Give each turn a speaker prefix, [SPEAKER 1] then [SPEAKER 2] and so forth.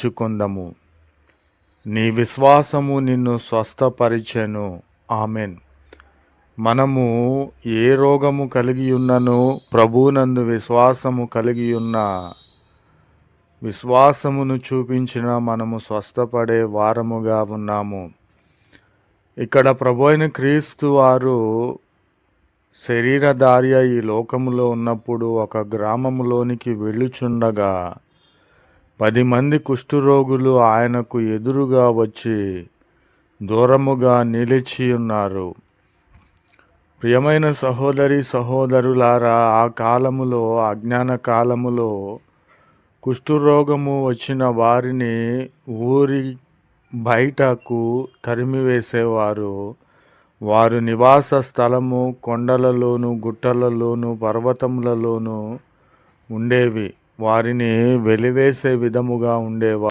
[SPEAKER 1] నేర్చుకుందము. నీ విశ్వాసము నిన్ను స్వస్థపరిచెను. ఆమెన్. మనము ఏ రోగము కలిగి ఉన్నను ప్రభువునందు విశ్వాసము కలిగి ఉన్న విశ్వాసమును చూపించిన మనము స్వస్థపడే వారముగా ఉన్నాము. ఇక్కడ ప్రభు అయిన క్రీస్తు వారు శరీరధార్య ఈ లోకములో ఉన్నప్పుడు ఒక గ్రామములోనికి వెళ్ళుచుండగా 10 మంది కుష్ఠరోగులు ఆయనకు ఎదురుగా వచ్చి దూరముగా నిలిచి ఉన్నారు. ప్రియమైన సహోదరి సహోదరులారా, ఆ కాలములో అజ్ఞాన కాలములో కుష్ఠరోగము వచ్చిన వారిని ఊరి బయటకు తరిమివేసేవారు. వారు నివాస స్థలము కొండలలోను గుట్టలలోను పర్వతములలోను ఉండేవి. వారిని వెలివేసే విధముగా ఉండేవారు.